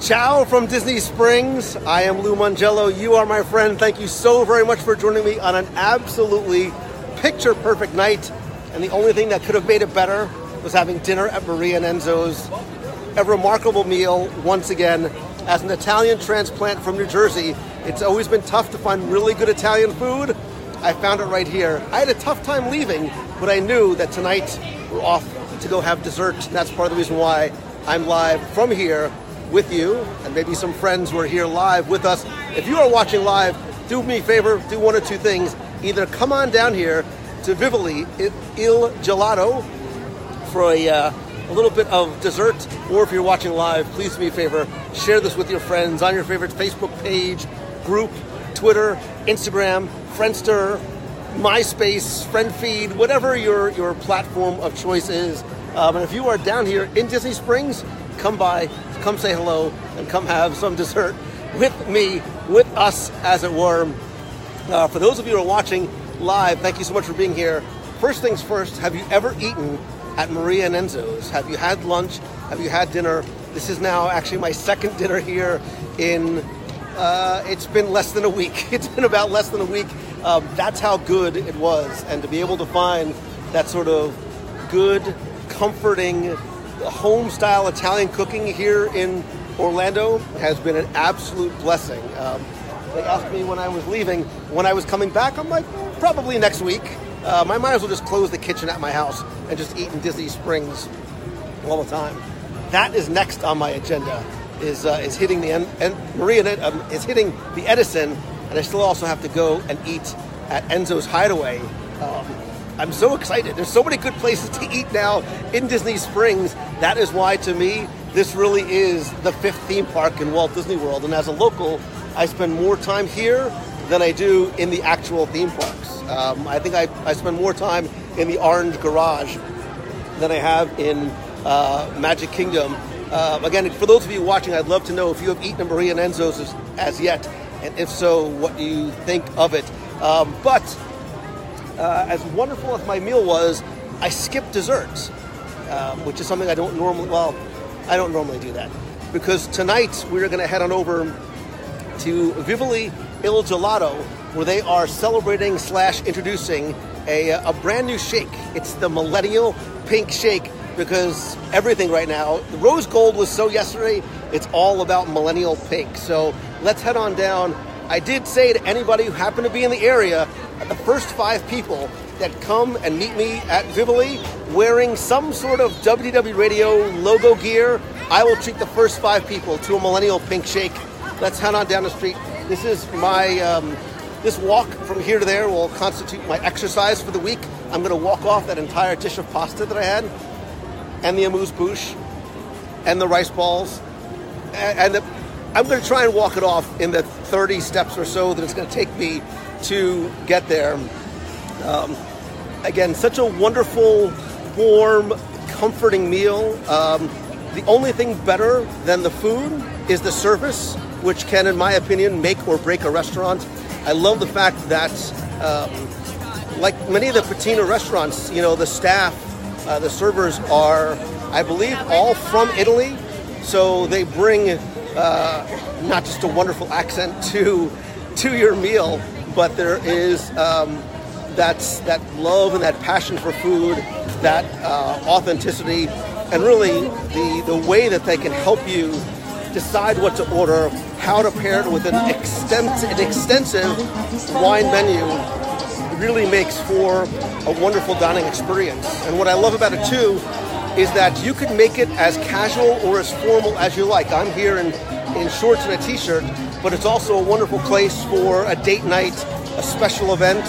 Ciao from Disney Springs. I am Lou Mangello. You are my friend. Thank you so very much for joining me on an absolutely picture-perfect night. And the only thing that could have made it better was having dinner at Maria and Enzo's. A remarkable meal, once again. As an Italian transplant from New Jersey, it's always been tough to find really good Italian food. I found it right here. I had a tough time leaving, but I knew that tonight we're off to go have dessert. And that's part of the reason why I'm live from here with you, and maybe some friends who are here live with us. If you are watching live, do me a favor, do one or two things. Either come on down here to Vivoli, Il Gelato, for a little bit of dessert, or if you're watching live, please do me a favor, share this with your friends on your favorite Facebook page, group, Twitter, Instagram, Friendster, MySpace, Friend Feed, whatever your platform of choice is. And if you are down here in Disney Springs, come by, come say hello, and come have some dessert with me, with us, as it were. For those of you who are watching live, thank you so much for being here. First things first, have you ever eaten at Maria and Enzo's? Have you had lunch? Have you had dinner? This is now actually my second dinner here in, it's been less than a week. It's been about less than a week. That's how good it was. And to be able to find that sort of good, comforting, home-style Italian cooking here in Orlando has been an absolute blessing. They asked me when I was leaving, when I was coming back. I'm like, probably next week. I might as well just close the kitchen at my house and just eat in Disney Springs all the time. That is next on my agenda. Is hitting the Maria is hitting the Edison, and I still also have to go and eat at Enzo's Hideaway. I'm so excited. There's so many good places to eat now in Disney Springs. That is why, to me, this really is the fifth theme park in Walt Disney World. And as a local, I spend more time here than I do in the actual theme parks. I think I spend more time in the Orange Garage than I have in Magic Kingdom. Again, for those of you watching, I'd love to know if you have eaten at Maria and Enzo's as yet, and if so, what do you think of it? As wonderful as my meal was, I skipped desserts, which is something I don't normally do that. Because tonight we're going to head on over to Vivoli Il Gelato, where they are celebrating / introducing a brand new shake. It's the Millennial Pink Shake, because everything right now, the rose gold was so yesterday, it's all about Millennial Pink. So let's head on down. I did say to anybody who happened to be in the area, the first 5 people that come and meet me at Vivoli wearing some sort of WDW Radio logo gear, I will treat the first 5 people to a Millennial Pink Shake. Let's head on down the street. This is my, this walk from here to there will constitute my exercise for the week. I'm going to walk off that entire dish of pasta that I had, and the amuse-bouche, and the rice balls, and I'm going to try and walk it off in the 30 steps or so that it's going to take me to get there. Again, such a wonderful, warm, comforting meal. The only thing better than the food is the service, which can, in my opinion, make or break a restaurant. I love the fact that, like many of the patina restaurants, the staff, the servers are, I believe, all from Italy. So they bring not just a wonderful accent to your meal, but there is that love and that passion for food, that authenticity, and really the way that they can help you decide what to order, how to pair it with an extensive wine menu. Really makes for a wonderful dining experience. And what I love about it too is that you can make it as casual or as formal as you like. I'm here in shorts and a t-shirt, but it's also a wonderful place for a date night, a special event.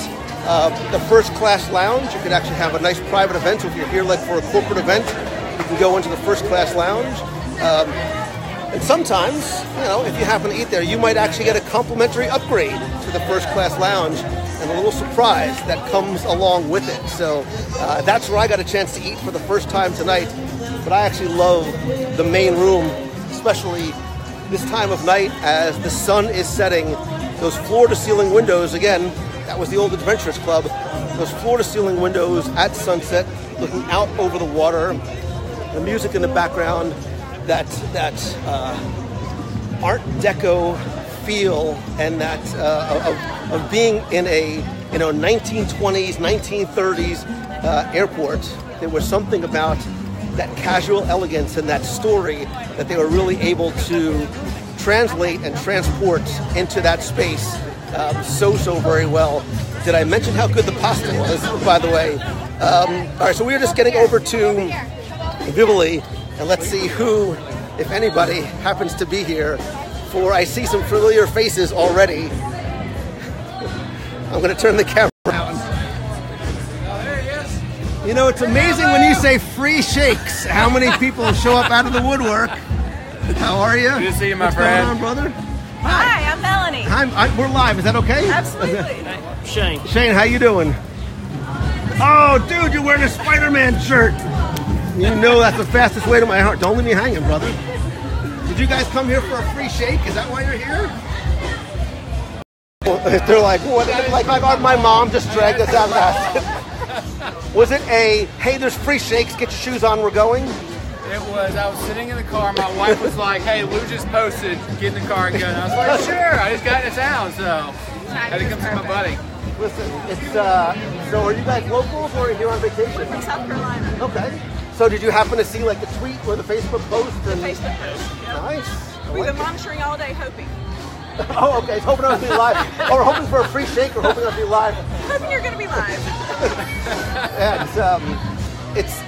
The first class lounge, you can actually have a nice private event. So if you're here like for a corporate event, you can go into the first class lounge. And sometimes, if you happen to eat there, you might actually get a complimentary upgrade to the first class lounge and a little surprise that comes along with it. So that's where I got a chance to eat for the first time tonight. But I actually love the main room, especially this time of night as the sun is setting. Those floor-to-ceiling windows, again, that was the old Adventurers Club. Those floor-to-ceiling windows at sunset, looking out over the water, the music in the background, that Art Deco feel and that of being in a 1920s, 1930s airport. There was something about that casual elegance and that story that they were really able to translate and transport into that space so very well. Did I mention how good the pasta was, by the way? All right, so we are just getting over to Vivoli, and let's see who, if anybody, happens to be here. For I see some familiar faces already. I'm going to turn the camera around. Oh, there he is. You know, it's amazing when you say free shakes, how many people show up out of the woodwork. How are you? Good to see you, my What's friend. going on, brother? Hi, I'm Melanie. Hi, we're live. Is that okay? Absolutely. Shane. Shane, how you doing? Oh, dude, you're wearing a Spider-Man shirt. You know that's the fastest way to my heart. Don't leave me hanging, brother. Did you guys come here for a free shake? Is that why you're here? They're like, what? Like my mom just dragged us out of that. Was it a, hey, there's free shakes, get your shoes on, we're going? It was, I was sitting in the car, my wife was like, hey, Lou just posted, get in the car and go. And I was like, sure, I just got into town, so I had to come see my buddy. Listen, it's, so are you guys locals or are you here on vacation? We're from South Carolina. Okay. So did you happen to see like the tweet or the Facebook post? The Facebook post. Yep. Nice. I We've like been it. monitoring all day, hoping. Oh, okay. So hoping I'll be live. Or hoping for a free shake or hoping I'll be live. Hoping you're going to be live. And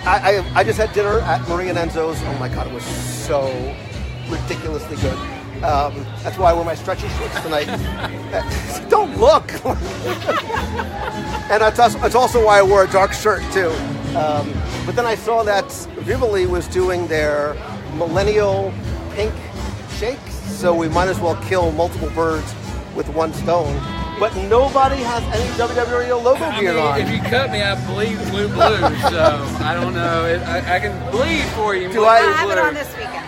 I just had dinner at Marie and Enzo's. Oh my God, it was so ridiculously good. That's why I wear my stretchy shorts tonight. Don't look. And it's also why I wore a dark shirt too. But then I saw that Vivoli was doing their millennial pink shakes, so we might as well kill multiple birds with one stone. But nobody has any WWE logo gear on. If you cut me, I bleed blue, so I don't know. I can bleed for you. Do I have it on this weekend.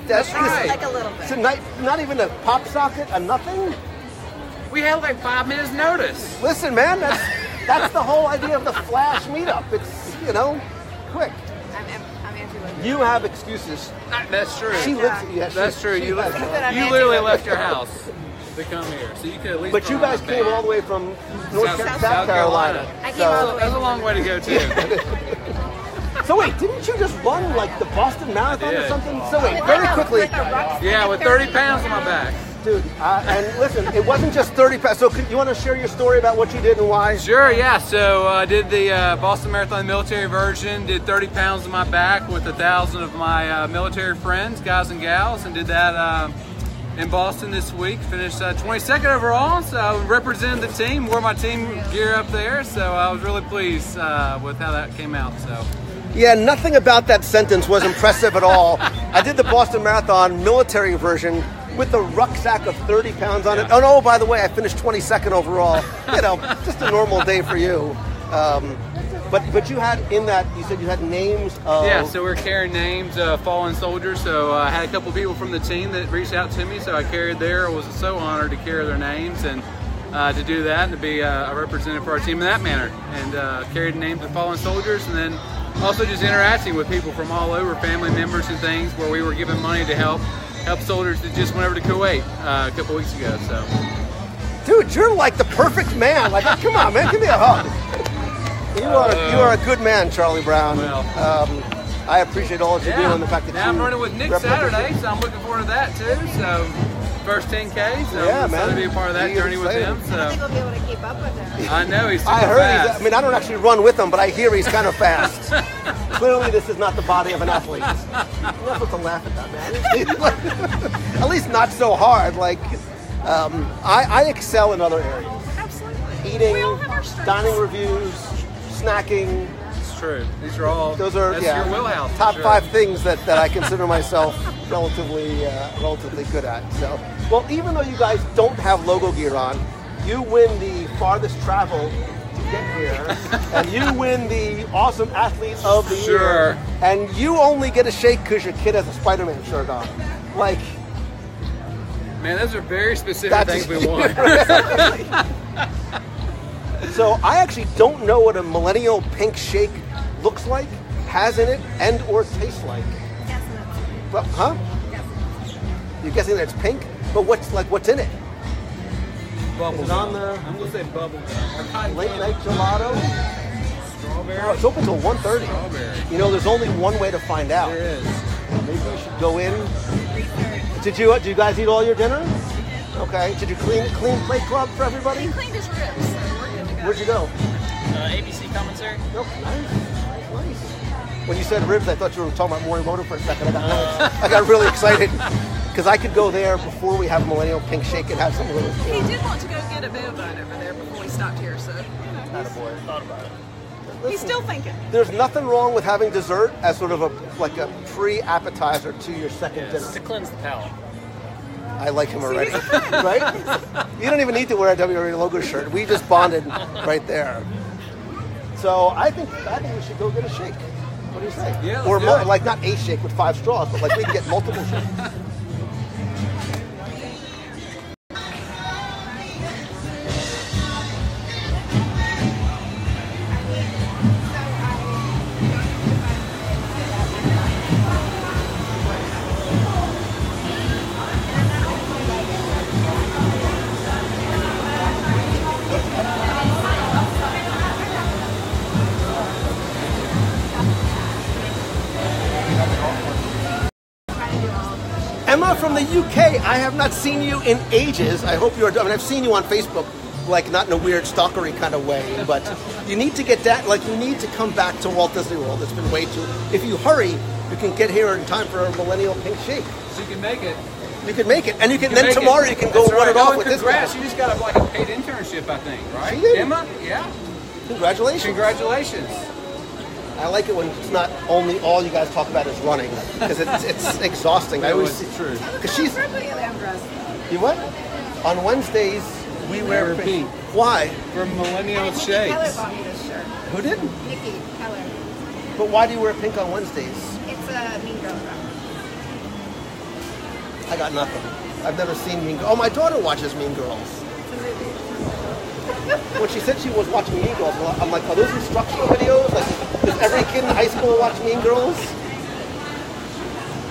That's right. Like a little bit. So not even a pop socket, a nothing? We had like 5 minutes notice. Listen, man, that's the whole idea of the flash meetup. It's, quick. I'm Andrew. You have excuses. That's true. She lives. Yeah, That's true. You I'm literally Andrew. left your house to come here, so you could at least. But you guys came all the way from South Carolina. I came all the way. That's a long way to go too. So wait, didn't you just run like the Boston Marathon or did. something? So wait, very quickly, Yeah, with 30 pounds on my back. dude. And listen, it wasn't just 30 pounds. So you want to share your story about what you did and why? Sure, yeah. So I did the Boston Marathon military version, did 30 pounds on my back with 1,000 of my military friends, guys and gals, and did that in Boston this week. Finished 22nd overall, so I represented the team, wore my team gear up there, so I was really pleased with how that came out. So. Yeah, nothing about that sentence was impressive at all. I did the Boston Marathon military version with a rucksack of 30 pounds on it. Oh, no, by the way, I finished 22nd overall. Just a normal day for you. But you had in that, you said you had names of... Yeah, so we're carrying names of fallen soldiers. So I had a couple people from the team that reached out to me, so I carried there. I was so honored to carry their names and to do that and to be a representative for our team in that manner. And carried the names of fallen soldiers, and then also just interacting with people from all over, family members and things, where we were giving money to help soldiers that just went over to Kuwait a couple weeks ago. So, dude, you're like the perfect man. Like, come on, man, give me a hug. You are a good man, Charlie Brown. Well, I appreciate all that you do and the fact that I'm running with Nick Saturday, so I'm looking forward to that too. So, first 10K, so yeah, I'm excited to be a part of that journey with him. I So think we'll be able to keep up with him. I know he's super I heard fast. I don't actually run with him, but I hear he's kind of fast. Clearly, this is not the body of an athlete. You're not supposed to laugh at that, man. At least not so hard. Like, I excel in other areas. Absolutely. Eating, We all have our strengths. dining reviews, snacking. It's true. These are all. Those are that's your wheelhouse. for top sure. 5 things that I consider myself relatively good at. So, well, even though you guys don't have logo gear on, you win the farthest travel to get here, and you win the awesome athlete of the year, and you only get a shake because your kid has a Spider-Man shirt on. Like, man, those are very specific things we want. So I actually don't know what a millennial pink shake looks like, has in it, and or tastes like. Yes, Well, huh? You're guessing that it's pink, but what's in it? Bubble Is it on gum. the- I'm gonna say bubble gum. Or cotton Late candy. night gelato. Strawberry. Oh, it's open till 1:30. Strawberry. You know, there's only one way to find out. There is. Maybe you should go in. Did you guys eat all your dinner? Okay. Did you clean plate club for everybody? He cleaned his ribs, so we're good to go. Where'd you go? ABC commentary. Oh, nice. When you said ribs, I thought you were talking about Morimoto for a second. I got really excited because I could go there before we have Millennial Pink Shake and have some of those. He did want to go get a boba bun over there before we stopped here, so Attaboy. Thought about it. he's still thinking. There's nothing wrong with having dessert as sort of a pre-appetizer to your second To dinner. cleanse the palate. I like him already, right? You don't even need to wear a WWE logo shirt. We just bonded right there. So I think we should go get a shake. What do you say? Yeah, let's or do it. like not a shake with 5 straws, but like we can get multiple shakes. Emma from the UK, I have not seen you in ages. I hope you're. I mean, I've seen you on Facebook, like not in a weird stalkery kind of way, but you need to get that. Like you need to come back to Walt Disney World. It's been way too. If you hurry, you can get here in time for a Millennial Pink Shake. So you can make it. You can make it, and you can. You then make tomorrow it. you can go That's run it right. off Oh, with this guy. congrats. You just got like a paid internship, I think, right? She did. Emma? Yeah. Congratulations. Congratulations. I like it when it's not only all you guys talk about is running, because it's exhausting. I always see true. because she's. Appropriately I'm dressed. You what? On Wednesdays we wear pink. Why? For Millennial Nikki Keller Shakes. bought me this shirt. Who did? Nikki Keller. But why do you wear pink on Wednesdays? It's a Mean Girls reference. I got nothing. I've never seen Mean Girls. Oh, my daughter watches Mean Girls. It's a movie. When she said she was watching Mean Girls, I'm like, are those instructional videos? Like, does every kid in high school watch Mean Girls?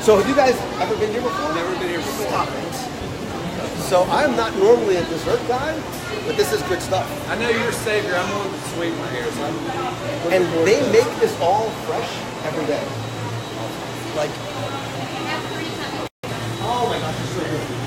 So have you guys ever been here before? Never been here before. Stop it. So I'm not normally a dessert guy, but this is good stuff. I know you're a savior. I'm more of the sweet one here. So And they make this all fresh every day. Like, oh my gosh, it's so good.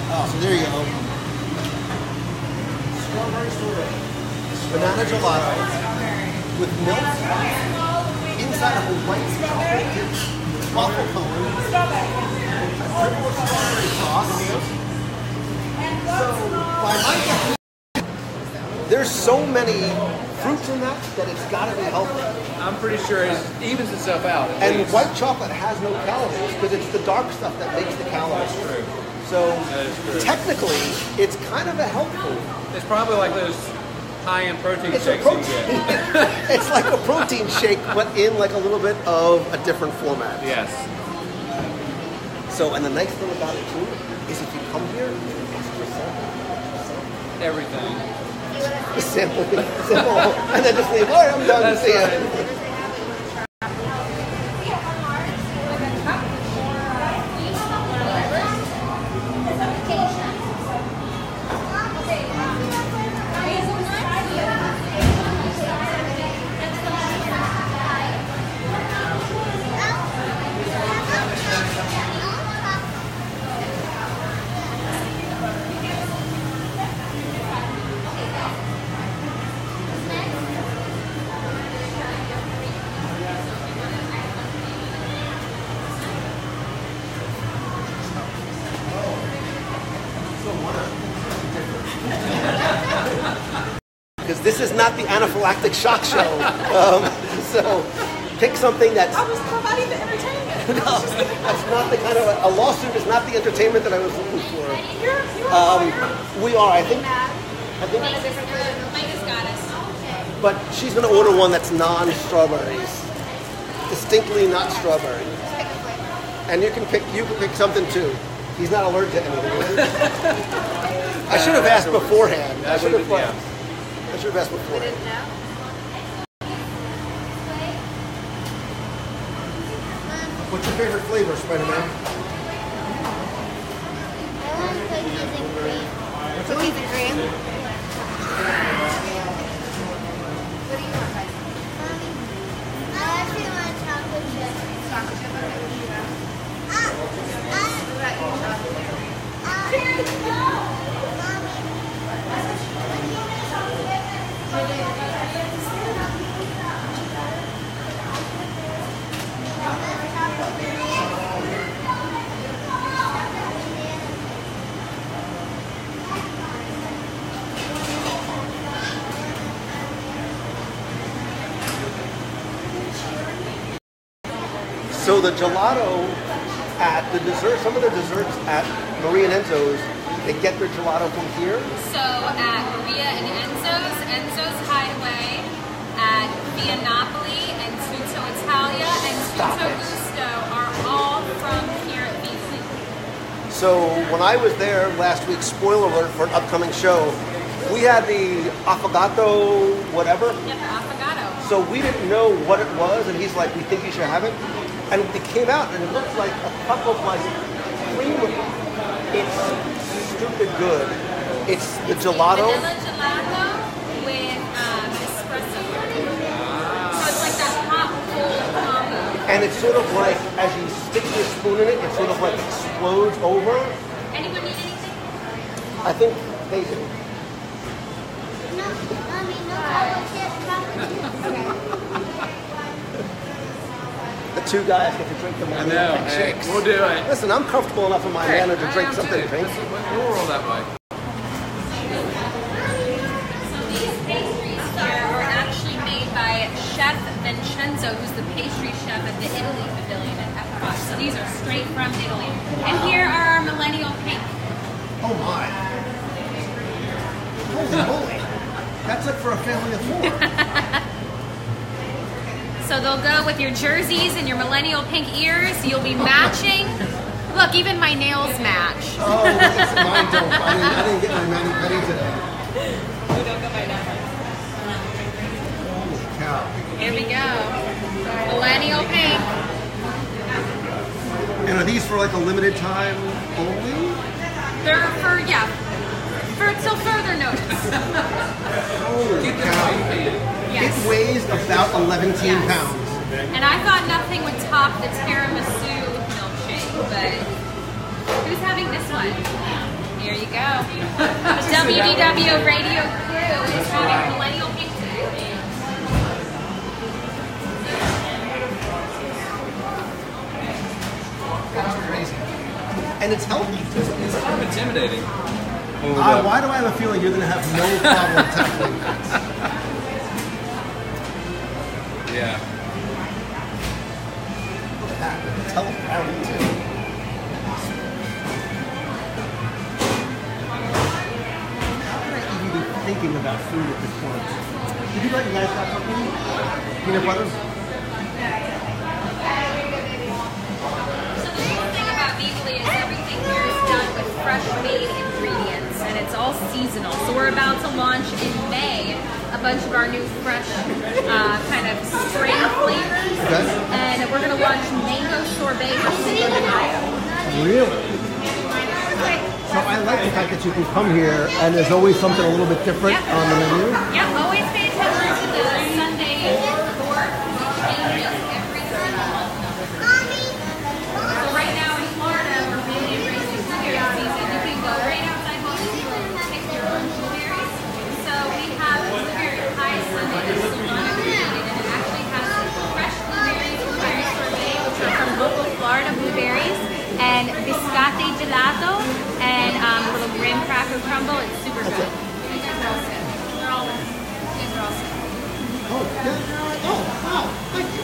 Oh, so there you go. Strawberry sorbet. Banana gelato with milk inside of a white chocolate waffle cone. Triple strawberry sauce. So, by my definition, there's so many fruits in that it's got to be healthy. I'm pretty sure it evens itself out. at And least. white chocolate has no calories because it's the dark stuff that makes the calories. That's true. So That is true. technically, it's kind of a health food. It's probably like those high-end protein It's a shakes you protein. get. It's like a protein shake, but in like a little bit of a different format. Yes. So, and the nice thing about it too is if you come here, it's for Everything. sample, and then just leave. All right, I'm done. That's See ya. right. Because this is not the anaphylactic shock show. So pick something that's. I was providing the entertainment. No, that's not the kind of a lawsuit is not the entertainment that I was looking for. We are, I think. But she's going to order one that's non-strawberries, distinctly not strawberry. And you can pick something too. He's not allergic to anything. I should have asked beforehand. I should have asked beforehand. What's your favorite flavor, Spider-Man? Cookies and cream. What do you want, guys? I actually want chocolate chip. Chocolate chip. Okay, what do you have? What about you, chocolate? So the gelato at the dessert, some of the desserts at Maria and Enzo's, they get their gelato from here. So at Maria and Enzo's Hideaway, at Via Napoli and Tutto Italia and Tutto Gusto are all from here at Vivoli. So when I was there last week, spoiler alert for an upcoming show, we had the affogato whatever. Yeah, the affogato. So we didn't know what it was, and he's like, we think you should have it. And it came out, and it looks like a cup of like cream. It's stupid good. It's the gelato. Vanilla gelato with espresso. So it's like that hot cold combo. And it's sort of like, as you stick your spoon in it, it sort of like explodes over. Anyone need anything? I think they do. No chocolate chip. The two guys get to drink the I money. know. Hey, we'll do it. Listen, I'm comfortable enough in my manner to drink something pink. We'll roll that way. So these pastries here are actually made by Chef Vincenzo, who's the pastry chef at the Italy Pavilion at Epcot. So these are straight from Italy. And here are our Millennial Pink. Oh my. Holy moly. That's like for a family of four. So they'll go with your jerseys and your Millennial Pink ears. You'll be matching. Look, even my nails match. Oh, that's mine don't. I didn't get my mani-pedi today. We don't go by numbers. Holy cow. Here we go. Millennial Pink. And are these for like a limited time only? They're for, yeah, for till further notice. Holy cow. Yes. It weighs about 11 Yes. pounds. And I thought nothing would top the tiramisu milkshake, but who's having this one? Here you go. The WDW radio crew is having Millennial Pink today. That's crazy. And it's healthy. It's kind of intimidating. Why do I have a feeling you're going to have no problem tackling that? Yeah. Tell them how to do. How could I even be thinking about food at this point? Did you like you guys got something? Peanut butter? So the cool thing about Vivoli is everything here is done with fresh made ingredients and it's all seasonal. So we're about to launch in May a bunch of our new fresh kind of spring flavors. Okay. And we're going to launch mango sorbet with Cinco de Mayo. Really? So I like the fact that you can come here and there's always something a little bit different on the menu. Yep, always pay attention to the Sunday board, which changes every 3 months. So right now in Florida, we're really embracing blueberry season. You can go right outside Home Depot and pick your own blueberries. So we have blueberry pie Sunday that's Solana created, and it actually has fresh blueberries, blueberry sorbet, which are from local Florida blueberries, and biscotti gelato, and a little graham cracker crumble. It's super good. You guys are all set. They're all set. You guys are all set. Oh, yeah. Oh, wow. Thank you.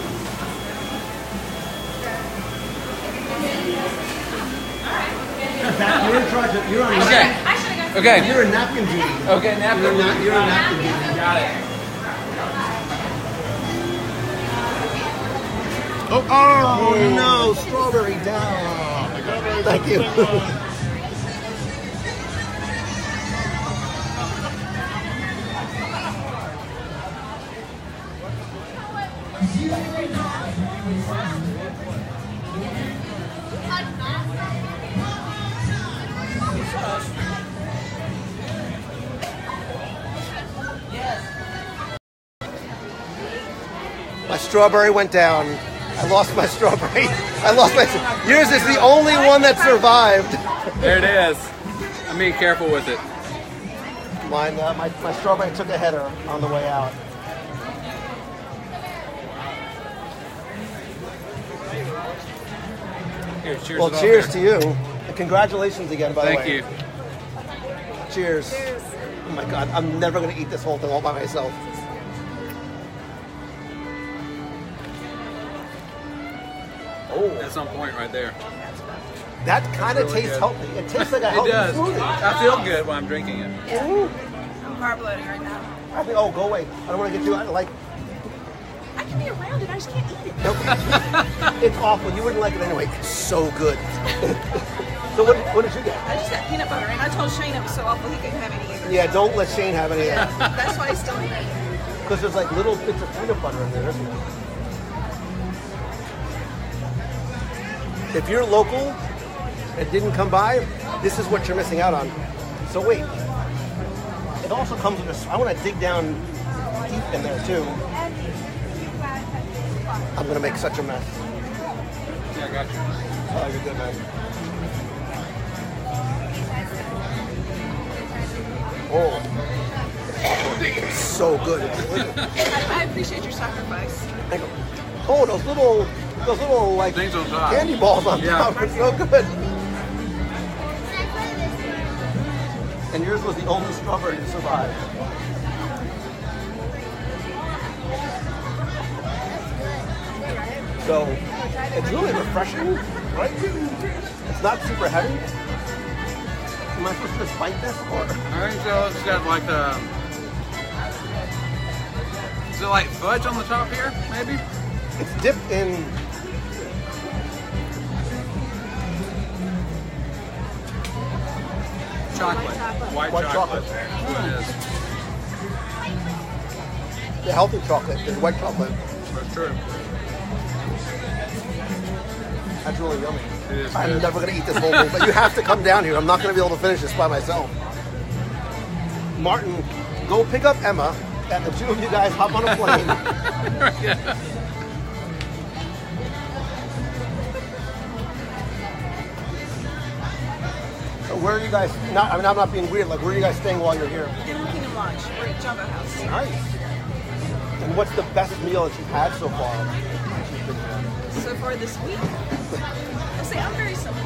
You're in charge of, you're on Okay. I should have got Okay. You're a napkin duty. Okay, napkin. You're a napkin duty. Got it. Oh no, strawberry down. Thank you. My strawberry went down. I lost my strawberry. I lost my. Yours is the only one that survived. There it is. I'm being careful with it. Mine, my strawberry took a header on the way out. Here, cheers. Well, it off cheers here. to you. And congratulations again, by the way. Thank you. Cheers. Oh my God, I'm never going to eat this whole thing all by myself. Oh, That's on point right there. that kind of really tastes good. healthy. It tastes like a It healthy does. smoothie. I feel good when I'm drinking it. Ooh. I'm carb loading right now. I think, oh, go away. I don't want to get too, like, I can be around it. I just can't eat it. nope. It's awful. You wouldn't like it anyway. It's so good. So what did you get? I just got peanut butter, and I told Shane it was so awful he couldn't have any either. Yeah, don't let Shane have any of Yeah, that. that's why he's still eating it. Because there's like little bits of peanut butter in there, isn't there? If you're local and didn't come by, this is what you're missing out on. So wait, it also comes with a, I want to dig down deep in there too. I'm going to make such a mess. Yeah, I got you. Oh, you're good, man. Oh, it's so good. It's delicious. I appreciate your sacrifice. Oh, those little like Things on top. candy balls on Yeah. top are so good. And yours was the only strawberry to survive. So it's really refreshing, right? It's not super heavy. Am I supposed to just bite this or? I think so. It's got like is it like fudge on the top here, maybe? It's dipped in. Chocolate. White chocolate. That's what it is. The healthy chocolate is white chocolate. That's true. That's really yummy. It is I'm good. never going to eat this whole thing, but you have to come down here. I'm not going to be able to finish this by myself. Martin, go pick up Emma, and the two of you guys hop on a plane. Yeah. So where are you guys? Not, I mean, I'm not being weird. Like, where are you guys staying while you're here? Dinner Kingdom Lodge. We're at Jumbo House. Nice. And what's the best meal that you've had so far? So far this week, I say I'm very simple.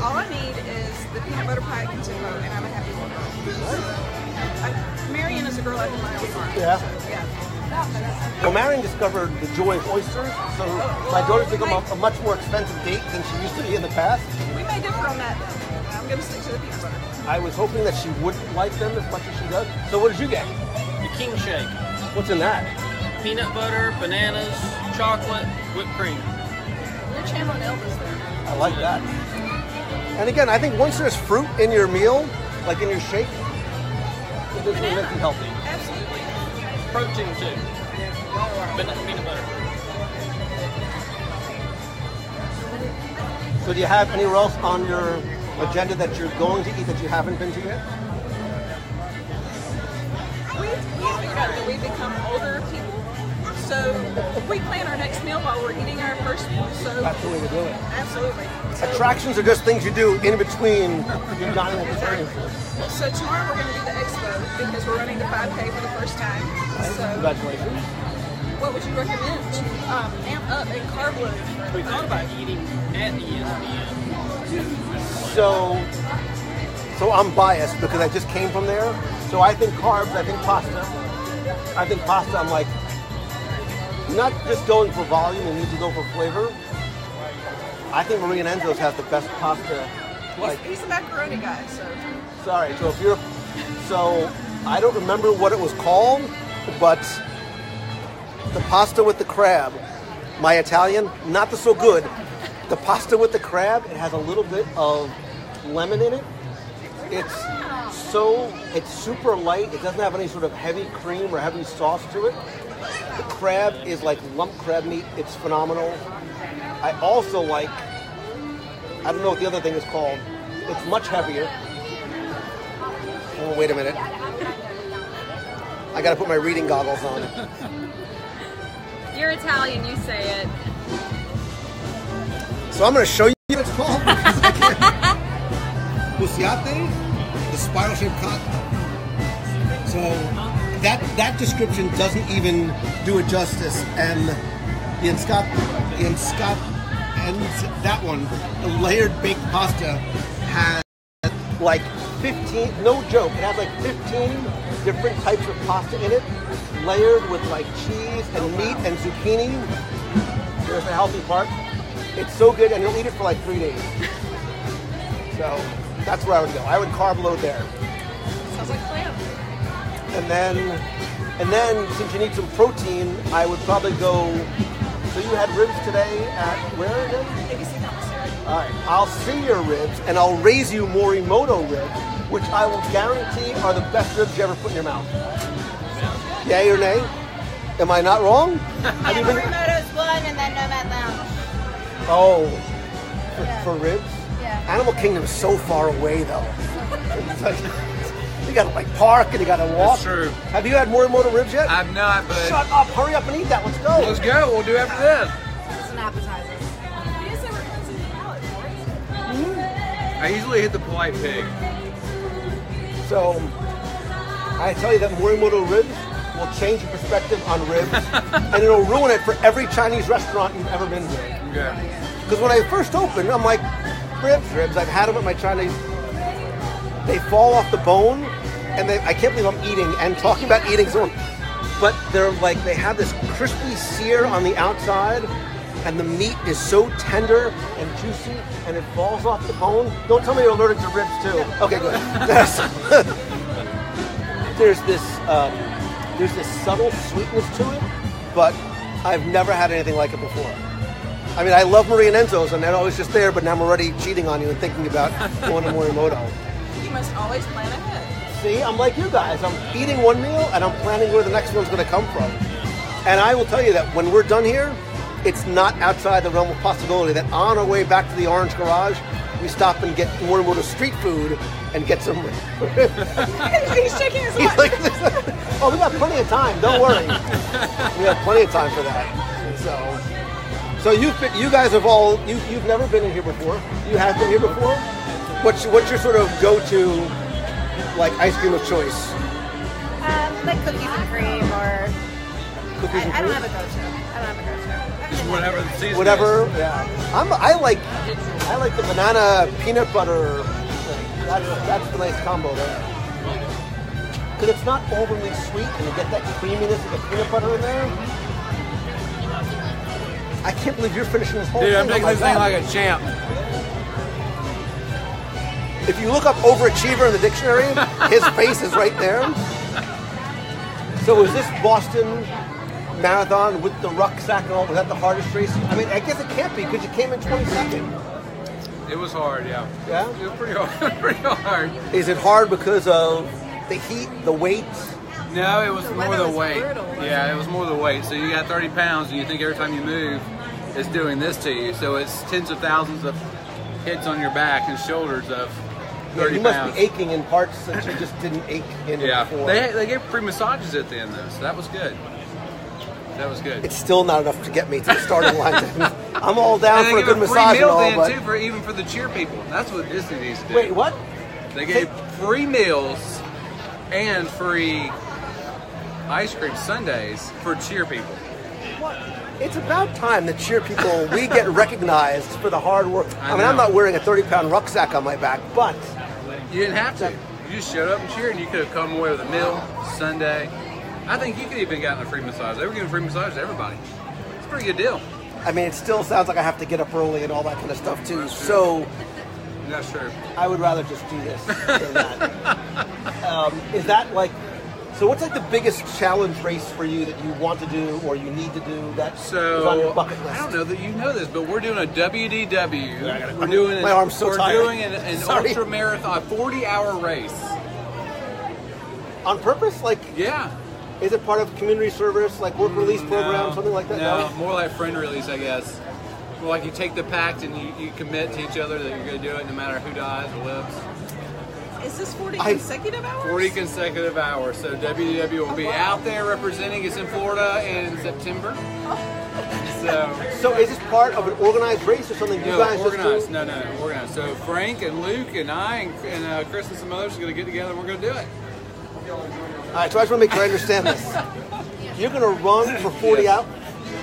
All I need is the peanut butter pie and Timbo, and I'm a happy woman. Marion is a girl after my own heart. Yeah. So, yeah. Well, Marion discovered the joy of oysters, so my daughter's become a much more expensive date than she used to be in the past. We may differ on that, though. I'm going to stick to the peanut butter. I was hoping that she wouldn't like them as much as she does. So what did you get? The King Shake. What's in that? Peanut butter, bananas, chocolate, whipped cream. You're channeling Elvis there. I like that. And again, I think once there's fruit in your meal, like in your shake, it is really makes you healthy. Absolutely. Protein too. Peanut butter. So do you have anywhere else on your agenda that you're going to eat that you haven't been to yet? We figured out that we become older people. So we plan our next meal while we're eating our first meal. So That's the way to do it. absolutely. So, Attractions are just things you do in between your dining experiences. so tomorrow we're going to do the expo because we're running the 5K for the first time. So Congratulations. what would you recommend to amp up and carb load? We thought about eating at the ESPN. So I'm biased because I just came from there. So I think carbs, I think pasta. I'm like, not just going for volume, you need to go for flavor. I think Marie and Enzo's has the best pasta. Like, He's a macaroni guy, so sorry, so I don't remember what it was called, but the pasta with the crab, my Italian, not the so good. The pasta with the crab, it has a little bit of lemon in it. It's super light. It doesn't have any sort of heavy cream or heavy sauce to it. The crab is like lump crab meat. It's phenomenal. I also like, I don't know what the other thing is called. It's much heavier. Oh, wait a minute. I gotta put my reading goggles on. You're Italian, you say it. So I'm gonna show you what it's called. Buciate, the spiral-shaped cod. So that description doesn't even do it justice. And the Inscat, and that one, the layered baked pasta has like 15, no joke, it has like 15 different types of pasta in it, layered with like cheese and meat and zucchini. There's the healthy part. It's so good, and you'll eat it for like 3 days. So that's where I would go. I would carb load there. Sounds like a plan. And then since you need some protein, I would probably go. So you had ribs today at where again? ABC commissary. All right, I'll see your ribs, and I'll raise you Morimoto ribs, which I will guarantee are the best ribs you ever put in your mouth. Yay or nay? Am I not wrong? Have you been? Morimoto's one, and then Nomad Lounge. Oh, Yeah. for ribs? Yeah. Animal Kingdom's so far away though. It's like, you gotta like park and you gotta walk. That's true. Have you had Morimoto ribs yet? I've not, but Shut up! Hurry up and eat that. Let's go. let's go. We'll do after this. It's an appetizer. Yes, they were cleansing the palate for it. I usually hit the polite pig. So, I tell you that Morimoto ribs will change your perspective on ribs, and it'll ruin it for every Chinese restaurant you've ever been to. Okay. Because when I first opened, I'm like, ribs. I've had them at my Chinese. They fall off the bone, and I can't believe I'm eating and talking about eating. So, but they're like, they have this crispy sear on the outside, and the meat is so tender and juicy, and it falls off the bone. Don't tell me you're allergic to ribs too. Okay, good. There's this subtle sweetness to it, but I've never had anything like it before. I mean, I love Marie and Enzo's, and they're always just there, but now I'm already cheating on you and thinking about going to Morimoto. You must always plan ahead. See, I'm like you guys. I'm eating one meal, and I'm planning where the next one's going to come from. And I will tell you that when we're done here, it's not outside the realm of possibility that on our way back to the Orange Garage, we stop and get Morimoto street food and get some. He's shaking his He's head. like, oh, we got plenty of time. Don't worry. We have plenty of time for that. So you guys have all you've never been in here before. You have been here before. What's your sort of go-to like ice cream of choice? Like cookies and cream, or Cookies and I don't cream? have a go-to. Just whatever the season Whatever. is. Yeah. I like the banana peanut butter thing. That's the nice combo there. Because it's not overly sweet, and you get that creaminess of the peanut butter in there. I can't believe you're finishing this whole Dude, thing. I'm taking Oh my this thing God. like a champ. If you look up overachiever in the dictionary, his face is right there. So was this Boston Marathon with the rucksack and all, was that the hardest race? I mean, I guess it can't be because you came in 22nd. It was hard, yeah. Yeah? It was pretty hard. Pretty hard. Is it hard because of the heat, the weight? No, it was more weather the was weight. brutal, wasn't Yeah, it was more the weight. So you got 30 pounds, and you think every time you move, it's doing this to you. So it's tens of thousands of hits on your back and shoulders of 30 you must pounds. be aching in parts that you just didn't ache in Yeah, before. they gave free massages at the end though, so that was good. That was good. It's still not enough to get me to the starting line. I'm all down and for they a gave good a free massage and meal all, then but... too, for even for the cheer people. That's what Disney needs to do. Wait, what? They gave free meals and free ice cream sundaes for cheer people. It's about time that cheer people, we get recognized for the hard work. I mean, I'm know. not wearing a 30-pound rucksack on my back, but You didn't have to. You just showed up and cheered, and you could have come away with a meal, Sunday. I think you could have even gotten a free massage. They were giving free massage to everybody. It's a pretty good deal. I mean, it still sounds like I have to get up early and all that kind of stuff too. So That's true. I would rather just do this than that. Is that like? So what's like the biggest challenge race for you that you want to do or you need to do that is on your So bucket list? I don't know that you know this, but we're doing a WDW. We're doing my arm's so we're tired. doing an Sorry. ultra marathon, a 40-hour race. On purpose? Like, Yeah. Is it part of community service, like work release program, something like that? No, more like friend release, I guess. More like you take the pact and you commit to each other that you're going to do it no matter who dies or lives. Is this 40 consecutive hours? 40 consecutive hours. So WDW will be out there representing us in Florida in September. So is this part of an organized race or something you guys organized. just do? No, organized. So Frank and Luke and I and Chris and some others are going to get together and we're going to do it. All right, so I just want to make sure I understand this. You're going to run for 40 hours?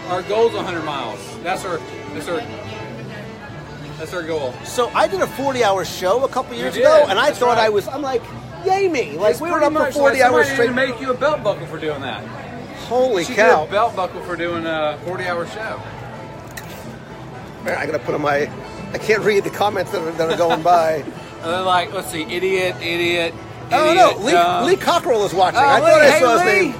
Our goal is 100 miles. That's our goal. So I did a 40-hour show a couple years ago, and I thought right. I'm like, yay me. Like, It's we were pretty up for much 40 like hours somebody straight. need to make you a belt buckle for doing that. Holy She cow. did a belt buckle for doing a 40-hour show. I got to put on my... I can't read the comments that are going by. And then like, let's see, idiot. Oh, no. Lee Cockrell is watching. I thought I saw his name.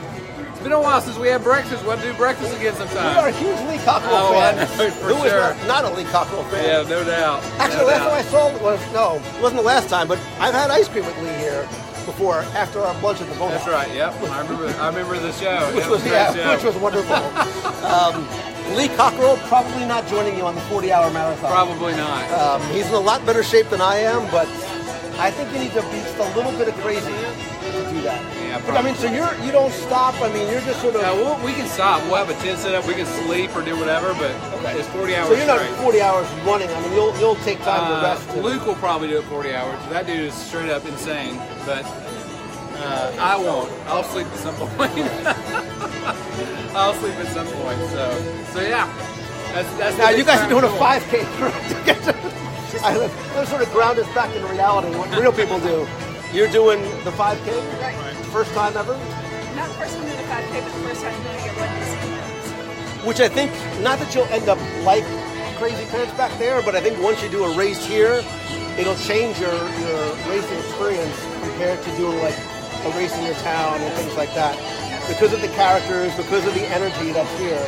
It's been a while since we had breakfast. We'll do breakfast again We sometime. are a huge Lee Cockrell I fans. know, for Who was sure. not a Lee Cockrell fan? Yeah, no doubt. Actually, the last time I saw it was, no, it wasn't the last time, but I've had ice cream with Lee here before, after our lunch at the boat. That's right. Yep, I remember the show. Which It was, a great show. which was wonderful. Lee Cockrell probably not joining you on the 40-hour marathon. Probably not. He's in a lot better shape than I am, but I think you need to be just a little bit of crazy to do that. Yeah, but I mean, so you don't stop. I mean, you're just sort of. Yeah, we can stop. We'll have a tent set up. We can sleep or do whatever, but it's 40 hours so you're not straight. 40 hours running. I mean, you'll take time to rest. Luke will probably do it 40 hours. That dude is straight up insane, but I won't. I'll sleep at some point. I'll sleep at some point. So yeah. That's Now the you guys are big doing a goal. 5K. Let's sort of ground us back into reality. What real people do. You're doing the 5K. Right. First time ever. Not the first time doing a 5K, but the first time doing a run this Which I think, not that you'll end up like Crazy Pants back there, but I think once you do a race here, it'll change your racing experience compared to doing like a race in your town and things like that. Because of the characters, because of the energy that's here.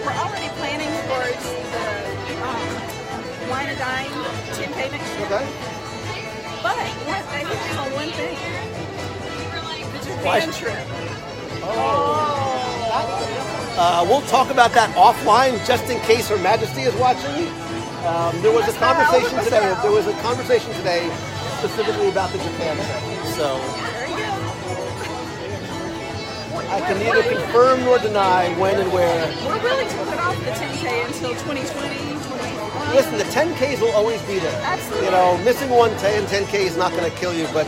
We're already planning towards the Wine and Dine 10K next year. Okay. But we have to focus on one thing. The Japan trip. We'll talk about that offline, just in case Her Majesty is watching. There was a conversation today. There was a conversation today specifically about the Japan trip. So There you go. I can neither confirm nor deny when and where. We're really putting off the 10K until 2020, 2021. Listen, the 10Ks will always be there. Absolutely. You know, missing one 10K is not going to kill you, but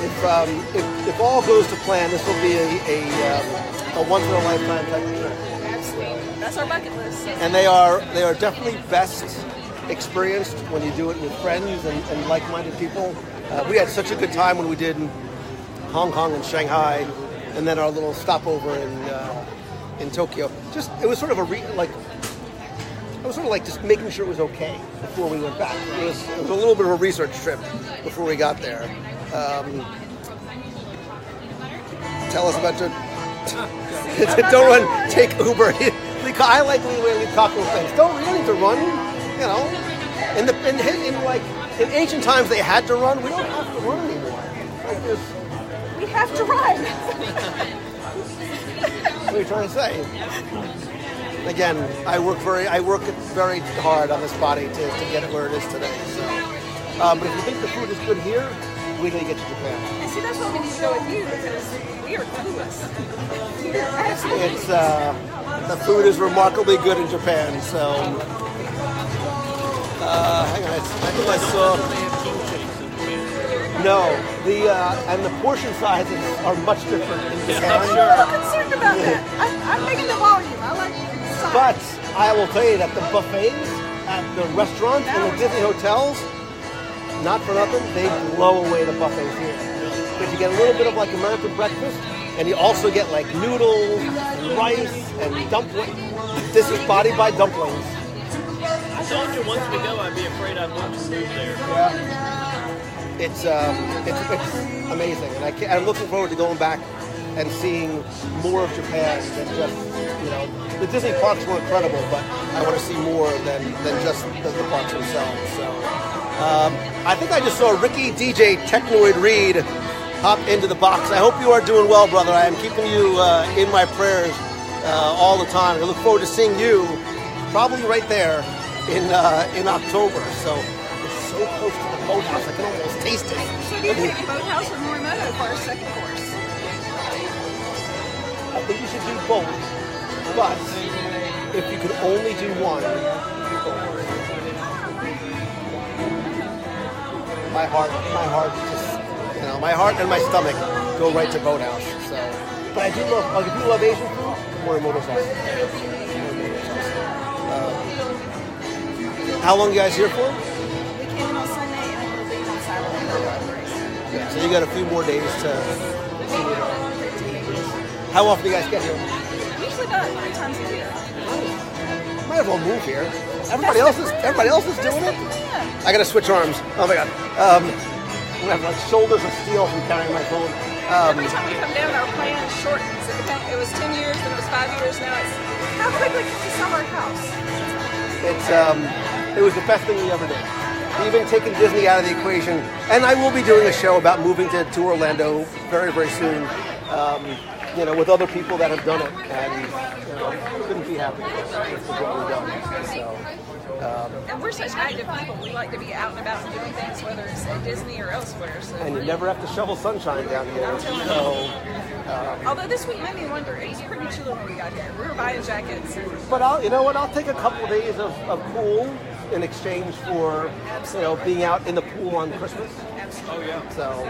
if all goes to plan, this will be a once in a lifetime type of trip. Absolutely. That's our bucket list. So. And they are definitely best experienced when you do it with friends and like-minded people. We had such a good time when we did in Hong Kong and Shanghai, and then our little stopover in Tokyo. It was sort of just making sure it was okay before we went back. It was a little bit of a research trip before we got there. Tell us about your. Don't run. Take Uber. I like the way Lee Cockrell thinks. Don't really need to run. You know, in ancient times they had to run. We don't have to run anymore. We have to run. What are you trying to say? Again, I work very hard on this body to get it where it is today. So, but if you think the food is good here, wait till you get to Japan. And see, that's why we need to go with you, because we are clueless. We're absolutely It's the food is remarkably good in Japan. So, hang on, I think I saw. No, and the portion sizes are much different in Japan. I'm a little concerned about that. I'm making the volume. I like size. But I will tell you that the buffets at the restaurants and the Disney hotels, not for nothing, they blow away the buffets here. Because you get a little bit of like American breakfast, and you also get like noodles, and rice, and dumplings. This is bodied by dumplings. I told you once we go, I'd be afraid I wouldn't move there. Yeah. It's amazing, and I'm looking forward to going back and seeing more of Japan than just, you know, the Disney parks were incredible, but I want to see more than just the parks themselves. So I think I just saw Ricky DJ Technoid Reed hop into the box. I hope you are doing well, brother. I am keeping you in my prayers all the time. I look forward to seeing you probably right there in October. So it's so close to the boathouse, I can almost taste it. So do you think boathouse or Morimoto for our second course? I think you should do both, but if you could only do one, my heart just, my heart and my stomach go right to boathouse. So, but I do love, like, if you love Asian food, Morimoto sauce. How long are you guys here for? We came in on Sunday and we'll leave on Saturday. Yeah, so you got a few more days to How often do you guys get here? Usually about 3 times a year. Might as well move here. Everybody else is doing it. I gotta switch arms. Oh my god. I'm gonna have like shoulders of steel from carrying my phone. Every time we come down, our plan shortens. It was 10 years, then it was 5 years. Now it's how quickly can we sell our house? It was the best thing we ever did. Even taking Disney out of the equation, and I will be doing a show about moving to Orlando very, very soon. With other people that have done it, and couldn't be happier with what we've done. So, and we're such active people. We like to be out and about and doing things, whether it's at Disney or elsewhere. So and you never have to shovel sunshine down here. Although this week made me wonder, it was pretty chilly when we got here. We were buying jackets. But I'll take a couple of days of cool in exchange for being out in the pool on Christmas. Absolutely. Oh yeah. So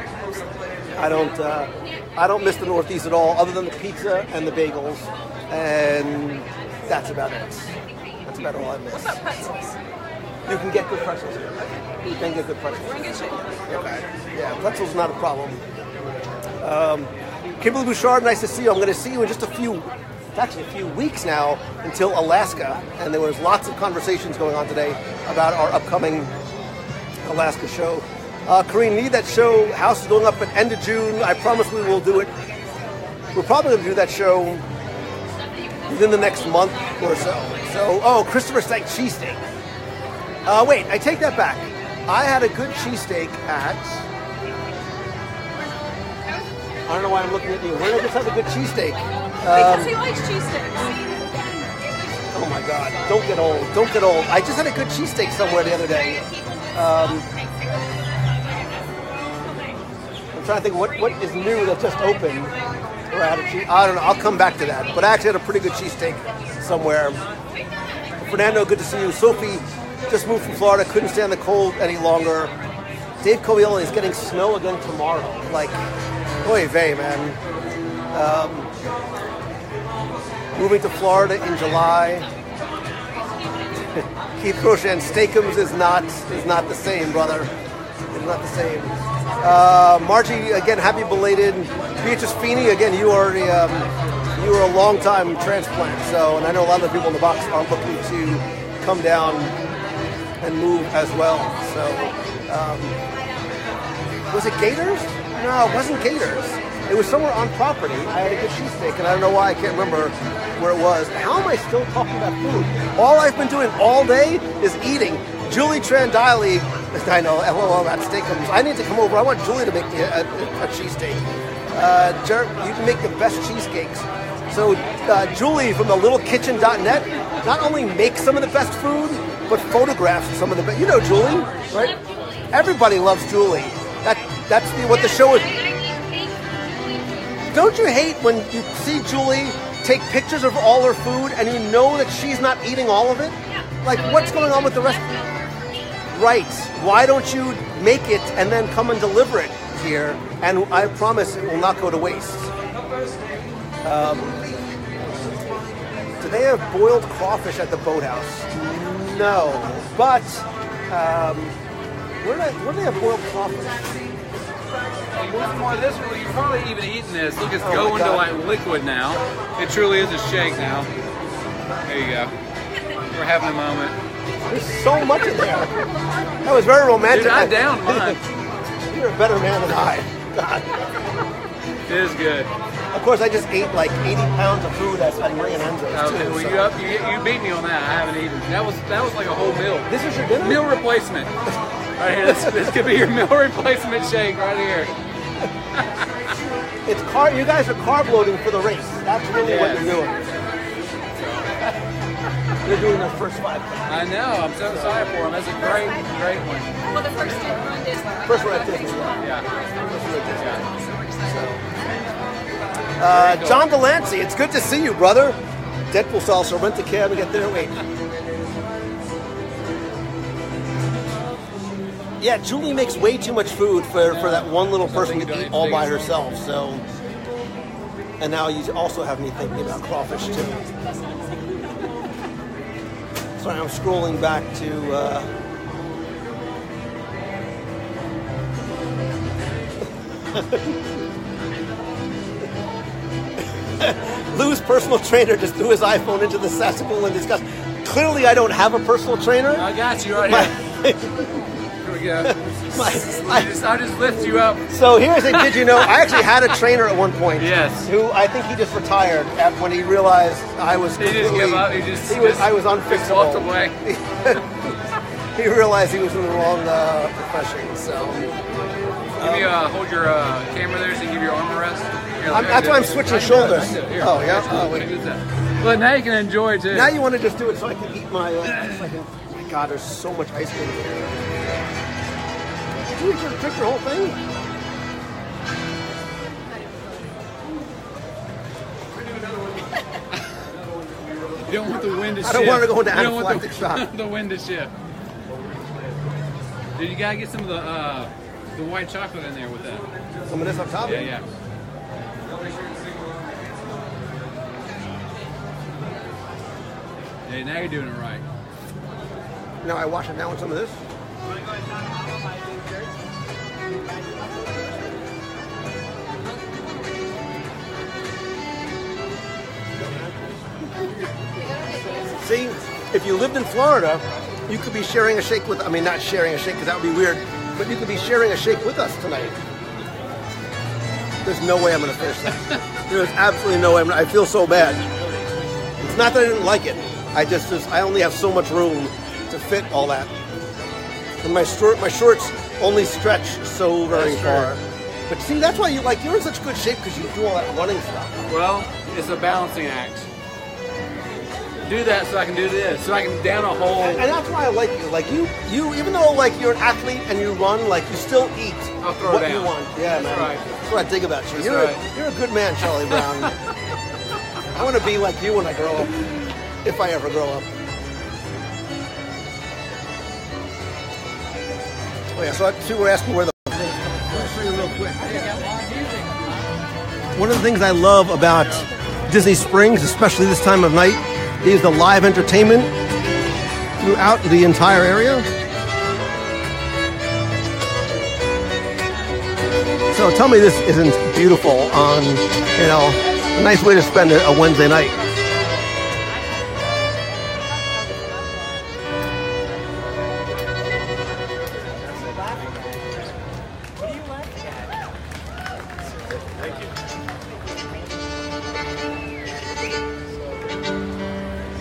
I don't miss the Northeast at all, other than the pizza and the bagels, and that's about it. That's about all I miss. What about pretzels? You can get good pretzels here. You can get good pretzels. We're in good shape. Okay. Yeah, pretzels not a problem. Kimberly Bouchard, nice to see you. I'm going to see you in just a few weeks now until Alaska, and there was lots of conversations going on today about our upcoming Alaska show. Corrine, need that show. House is going up at end of June. I promise we will do it. We're probably going to do that show within the next month or so. So, Christopher Steak cheesesteak. Wait, I take that back. I had a good cheesesteak at... I don't know why I'm looking at you. Where did I just have a good cheesesteak? Because he likes cheesesteaks. Oh my God! Don't get old. Don't get old. I just had a good cheesesteak somewhere the other day. I'm trying to think what is new that just opened. Where I had a cheese. I don't know. I'll come back to that. But I actually had a pretty good cheesesteak somewhere. Fernando, good to see you. Sophie just moved from Florida. Couldn't stand the cold any longer. Dave Coviello is getting snow again tomorrow. Like, oy vey, man. Moving to Florida in July. Keith Crochet, Steakums is not the same, brother. It's not the same. Margie, again, happy belated. Beatrice Feeney, again, you were a long time transplant, and I know a lot of the people in the box are looking to come down and move as well. So, was it Gators? No, it wasn't Gators. It was somewhere on property. I had a good cheesesteak, and I don't know why I can't remember where it was. How am I still talking about food? All I've been doing all day is eating. Julie Trandiley, I know, LOL about Steakums. I need to come over. I want Julie to make me a cheesesteak. Jared, you can make the best cheesecakes. So Julie from the littlekitchen.net not only makes some of the best food, but photographs some of the best. You know Julie, right? Everybody loves Julie. That's what the show is. Don't you hate when you see Julie take pictures of all her food and you know that she's not eating all of it? Like, what's going on with the rest? Right. Why don't you make it and then come and deliver it here? And I promise it will not go to waste. Do they have boiled crawfish at the boathouse? No. But, where do they have boiled crawfish? More of this, you've probably even eaten this. Look, it's going to like liquid now. It truly is a shake now. There you go. We're having a moment. There's so much in there. That was very romantic. Dude, I downed mine. You're a better man than I. God. It is good. Of course, I just ate like 80 pounds of food at Ray and Enzo's Okay, too. well, you beat me on that. I haven't eaten. That was like a whole meal. This is your dinner? Meal replacement. Right here. This could be your meal replacement shake right here. It's you guys are carb loading for the race. That's really what you're doing. They're doing their first 5K. I know. I'm so excited for them. That's a great one. Well, the first run is like First one at Disney. Yeah. John Delancey, it's good to see you, brother. Deadpool style, so rent a cab and get there. Wait. Yeah, Julie makes way too much food for that one little person to eat all by herself. So, and now you also have me thinking about crawfish too. Sorry, I'm scrolling back to. Lou's personal trainer just threw his iPhone into the cesspool and discussed. Clearly, I don't have a personal trainer. I got you right here. Here we go. I just lift you up. So here's the did you know? I actually had a trainer at one point. Yes. Who I think he just retired when he realized I was. He just gave up. I was unfixable. Walked away. He realized he was in the wrong profession. So. Give me hold your camera there so you can give your arm a rest. Here, That's why I'm switching shoulders. Here. Oh yeah. Oh, Wait. wait. Well, now you can enjoy too. Now you want to just do it so I can eat my. My God, there's so much ice cream here. Did you drink your whole thing? You don't want the wind to shift. I don't want to go into You don't want anaphylactic shock. the wind to shift. Dude, you gotta get some of the white chocolate in there with that. Some of this up top? Yeah. Hey, now you're doing it right. Now I wash it down with some of this. See, if you lived in Florida, you could be sharing a shake with, not sharing a shake because that would be weird, but you could be sharing a shake with us tonight. There's no way I'm going to finish that. There's absolutely no way. I feel so bad. It's not that I didn't like it. I only have so much room to fit all that. And my shorts only stretch so very far. But see, that's why you're in such good shape because you do all that running stuff. Well, it's a balancing act. Do that so I can do this, so I can down a hole. And that's why I like you. Like you even though like you're an athlete and you run, like you still eat what you want. Yeah, that's man. right. That's what I dig about you. That's You're a good man, Charlie Brown. I want to be like you when I grow up, if I ever grow up. Oh yeah, so we're asking where the. Let me show you real quick. One of the things I love about Disney Springs, especially this time of night, is the live entertainment throughout the entire area. So tell me this isn't beautiful on, a nice way to spend a Wednesday night.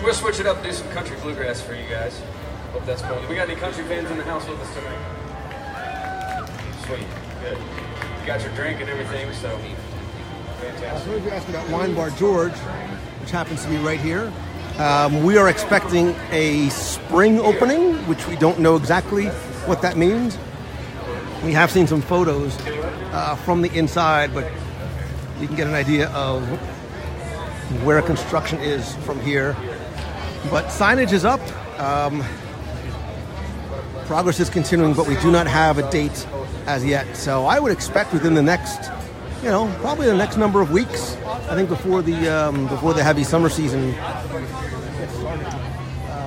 We'll switch it up and do some country bluegrass for you guys. Hope that's cool. We got any country fans in the house with us tonight? Sweet. Good. You got your drink and everything, so fantastic. So if you're asking about Wine Bar George, which happens to be right here, we are expecting a spring opening, which we don't know exactly what that means. We have seen some photos from the inside, but you can get an idea of where construction is from here. But signage is up. Progress is continuing, but we do not have a date as yet. So I would expect within the next, probably the next number of weeks. I think before the heavy summer season gets started.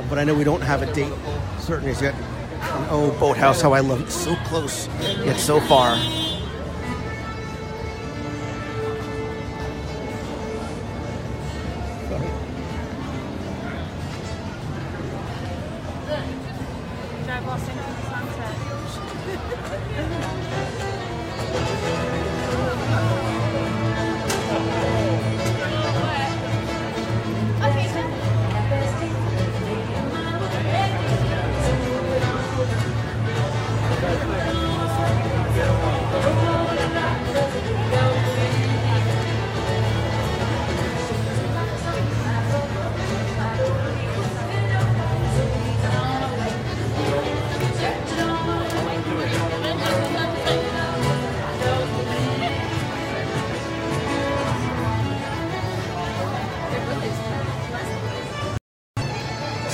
But I know we don't have a date certain as yet. And oh, Boathouse, how I love it. So close, yet so far.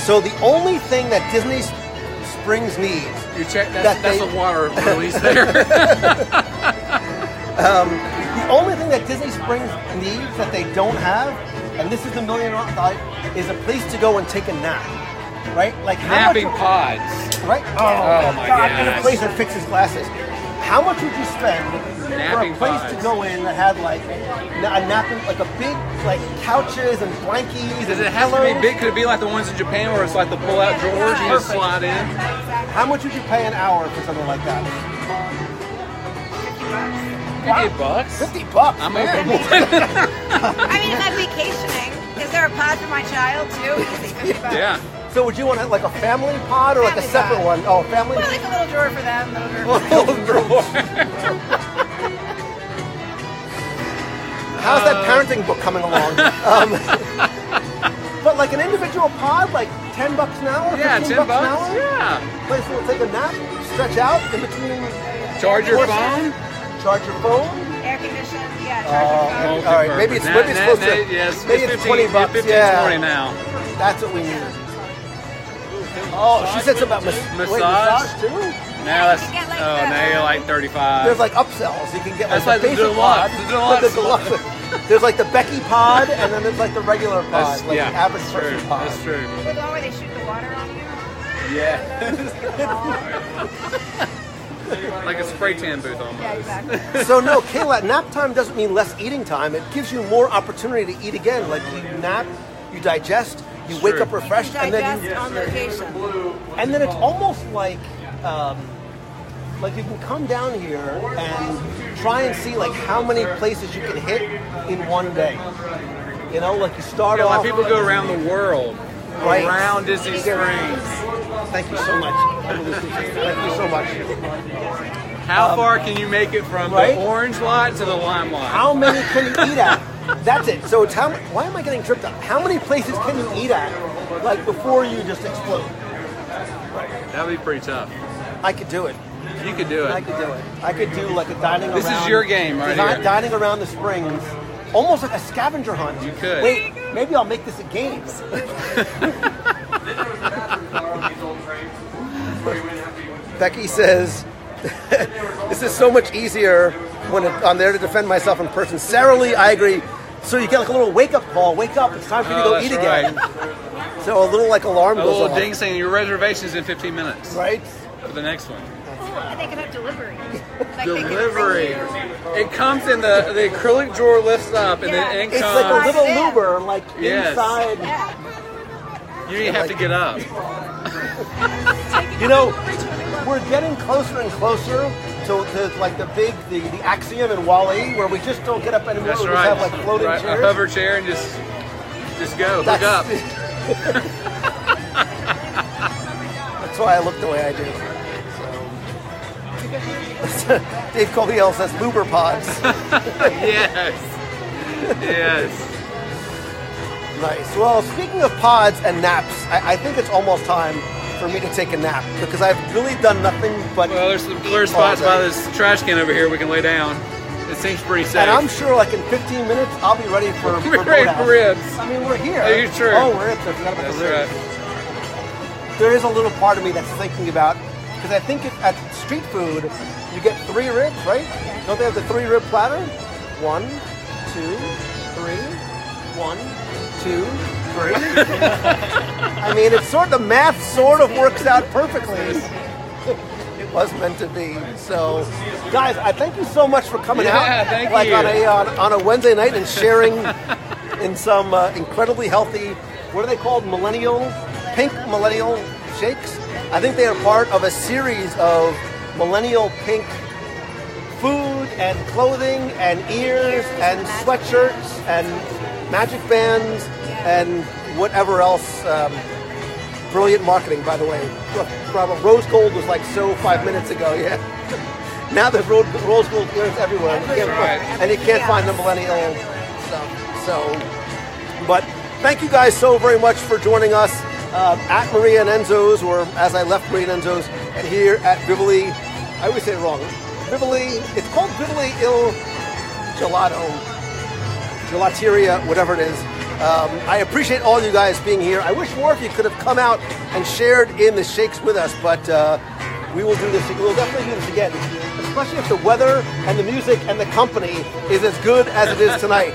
So the only thing that Disney Springs needs, You check that's a water release there. the only thing that Disney Springs needs that they don't have, and this is the $1 million, is a place to go and take a nap. Right? Like Napping pods. Right? Oh my God! And a gosh. place that fixes glasses. How much would you spend Napping for a place pods. to go in that had like a napping, like a big like couches and blankies? Does and it have to be pillows? big? Could it be like the ones in Japan where it's like the pull-out drawers you just Perfect. slide in? How much would you pay an hour for something like that? $50. $50. I'm man. open. I mean, if I'm vacationing, is there a pod for my child too? Easy, $50. Yeah. So would you want like a family pod or like a Family separate pod. one? Oh, family. Well, like a little drawer for them, little drawer for Little drawer. How's that parenting book coming along? But like an individual pod, like $10 an hour, Yeah, $15 $10. an hour. Yeah. Place will take a nap, stretch out in between. Charge your courses, phone. Charge your phone. Air conditioned, yeah, charge your phone. All right, maybe it's close to. Yes, maybe it's 15, $20. 15, yeah, 20 now. That's what we need. Oh, she said something about Massage? Wait, massage too? Now that's get like now you're like 35. There's like upsells. You can get like That's the like the basic pod. deluxe, the deluxe. the deluxe. There's like the Becky pod, and then there's like the regular pod, That's, like yeah, the average that's person true. pod. That's true. With the one where they shoot the water on you. Like a spray tan booth almost. Yeah, exactly. So no, Kayla, nap time doesn't mean less eating time. It gives you more opportunity to eat again. Like you nap, you digest, you wake True. up refreshed, and then Digest on location. and then it's almost like you can come down here and try and see like how many places you can hit in one day. You know, like you start Yeah, off. like people go around the world, Right. around Disney Springs. Thank you so much. I really appreciate it. Thank you so much. How far can you make it from right? the orange lot to the lime lot? How many can you eat at? That's it. So it's why am I getting tripped up? How many places can you eat at, like before you just explode? That would be pretty tough. I could do it. You could do I it. could do it. I could do like a dining This around. is your game right here. Dining around the springs, almost like a scavenger hunt. You could. Wait, maybe I'll make this a game. Becky says, "This is so much easier when I'm there to defend myself in person." Sarah Lee, I agree. So you get like a little wake-up call. Wake up! It's time for you to go that's eat again. right. So a little like alarm A goes little off. ding saying your reservation's in 15 minutes Right? for the next one. Oh, they could have delivery. Like they could Delivery. bring you- It comes in the acrylic drawer lifts up and Yeah. then it It's comes. like a little Yeah. Uber, like Yes. inside. Yeah. You didn't have to get up. You know, we're getting closer and closer to like the Axiom in Wall-E, where we just don't get up anymore. That's we right. just have like floating Right, chairs. a hover chair and just go. Hook up. That's why I look the way I do. So. Dave Colbiel says Uber pods. Yes. Yes. Nice. Well, speaking of pods and naps, I think it's almost time for me to take a nap because I've really done nothing but. Well, there's some clear eat spots all by day. this trash can over here we can lay down. It seems pretty safe. And I'm sure, like in 15 minutes, I'll be ready for We're ready for Boathouse. ribs. I mean, we're here. Oh, you're true. Oh, ribs. I forgot about That's the ribs. right. There is a little part of me that's thinking about, because I think at street food, you get 3 ribs, right? Don't they have the 3-rib platter? 1, 2, 3. 1, 2, 3. I mean, it's the math sort of works out perfectly. It was meant to be. So, guys, I thank you so much for coming out. Yeah, thank like you. on a Wednesday night and sharing in some incredibly healthy, what are they called? Pink millennial shakes. I think they are part of a series of millennial pink food and clothing and ears and sweatshirts and magic bands and whatever else. Brilliant marketing, by the way. Rose gold was like so 5 minutes ago, yeah. Now there's rose gold earrings everywhere. And you can't find the millennial stuff. So, but thank you guys so very much for joining us at Maria and Enzo's, or as I left Maria and Enzo's, and here at Vivoli. I always say it wrong. Vivoli, it's called Vivoli Il Gelato, Gelateria, whatever it is. I appreciate all you guys being here. I wish more of you could have come out and shared in the shakes with us, but we will do this. We'll definitely do this again, especially if the weather and the music and the company is as good as it is tonight.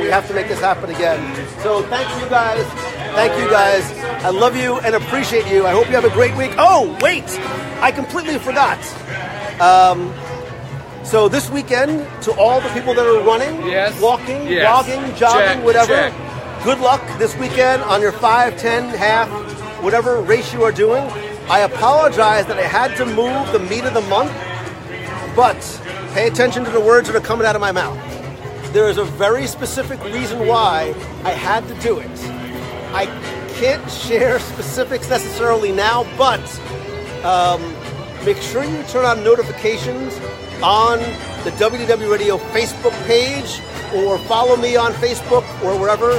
We have to make this happen again. So thank you guys. Thank you guys. I love you and appreciate you. I hope you have a great week. Oh, wait! I completely forgot. So this weekend, to all the people that are running, walking, jogging, jogging, whatever, good luck this weekend on your 5, 10, half, whatever race you are doing. I apologize that I had to move the meat of the month, but pay attention to the words that are coming out of my mouth. There is a very specific reason why I had to do it. I can't share specifics necessarily now, but make sure you turn on notifications on the WDW Radio Facebook page, or follow me on Facebook or wherever,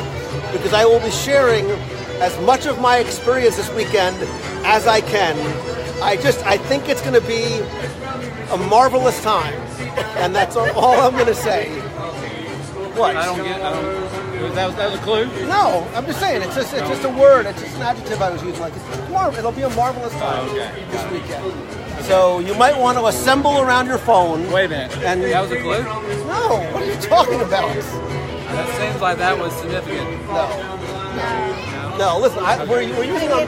because I will be sharing as much of my experience this weekend as I can. I think it's going to be a marvelous time, and that's all I'm going to say. What? That was a clue? No, I'm just saying, it's just a word, it's just an adjective I was using. Like, it'll be a marvelous time this weekend. So you might want to assemble around your phone. Wait a minute. And that was a clue? No, what are you talking about? That seems like that was significant. No, listen, we're using our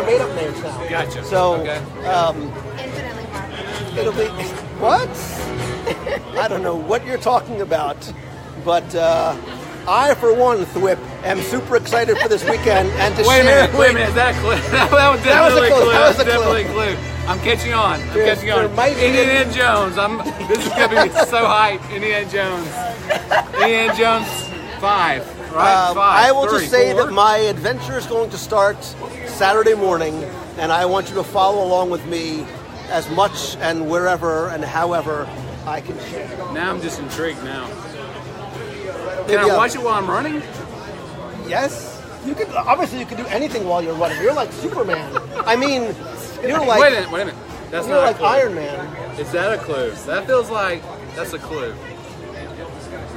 made-up names now. Gotcha. So, Infinitely more. it'll be, what? I don't know what you're talking about, but I, for one, Thwip, am super excited for this weekend and to Wait a share. minute, is that a clue? that was definitely a clue. That was definitely a clue. I'm catching on. Indiana Jones. This is going to be so hype. Indiana Jones. Indiana Jones 5. Right? 5. I will 3, just say 4. that my adventure is going to start Saturday morning, and I want you to follow along with me as much and wherever and however I can share. Now I'm just intrigued now. Can I watch it while I'm running? Yes. You could. Obviously, you can do anything while you're running. You're like Superman. I mean, you're like. Wait a minute. That's you're not like a clue. Iron Man. Is that a clue? That feels like that's a clue.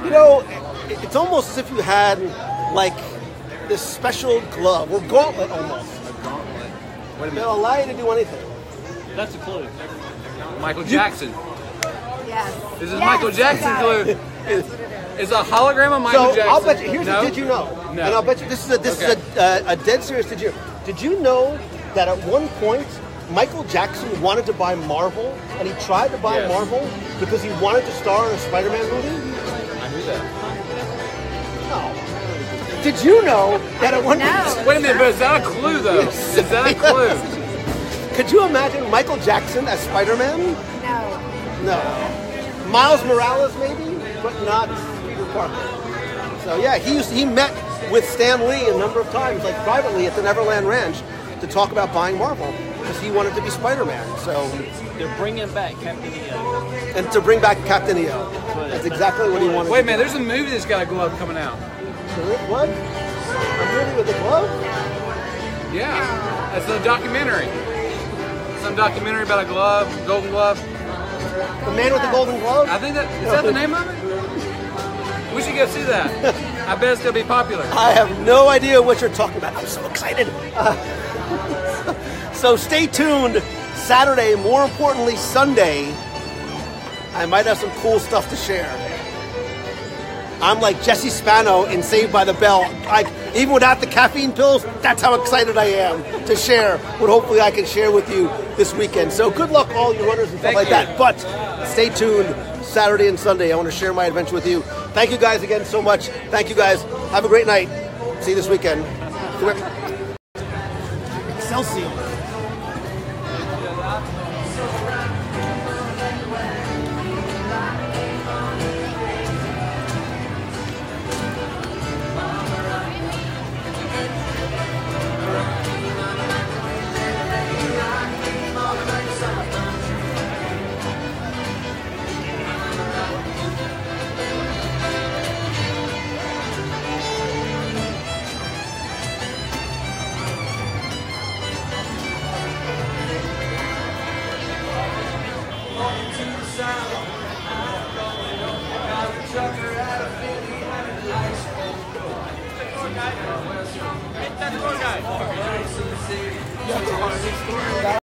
You know, it's almost as if you had like this special glove or gauntlet almost. A gauntlet. Wait a minute. They'll allow you to do anything. That's a clue. Michael Jackson. Yes. This is Michael Jackson clue. It's a hologram of Michael Jackson. I'll bet you. Here's No? a did you know? No. And I'll bet you this is a dead serious did you. Did you know that at one point Michael Jackson wanted to buy Marvel, and he tried to buy Marvel because he wanted to star in a Spider-Man movie? I knew that. No. Did you know that at one point? Wait a minute, but is that a clue though? Is that a clue? Could you imagine Michael Jackson as Spider-Man? No. No. Miles Morales maybe, but not Peter Parker. So yeah, he met with Stan Lee a number of times, like privately at the Neverland Ranch, to talk about buying Marvel because he wanted to be Spider-Man. So They're bringing back Captain EO. and to bring back Captain EO. That's exactly what he wanted. Wait a to minute, there's a movie that's got a glove coming out. do. What? A movie with a glove? Yeah, it's a documentary. Some documentary about a glove, golden glove. The Man with the Golden Glove? I think is that the name of it? We should go see that. I bet it's gonna be popular. I have no idea what you're talking about. I'm so excited. So stay tuned. Saturday, more importantly Sunday, I might have some cool stuff to share. I'm like Jesse Spano in Saved by the Bell. Even without the caffeine pills, that's how excited I am to share what hopefully I can share with you this weekend. So good luck all you runners and stuff like that. But stay tuned Saturday and Sunday. I want to share my adventure with you. Thank you guys again so much. Thank you guys. Have a great night. See you this weekend. Excelsior. Hit that score guy.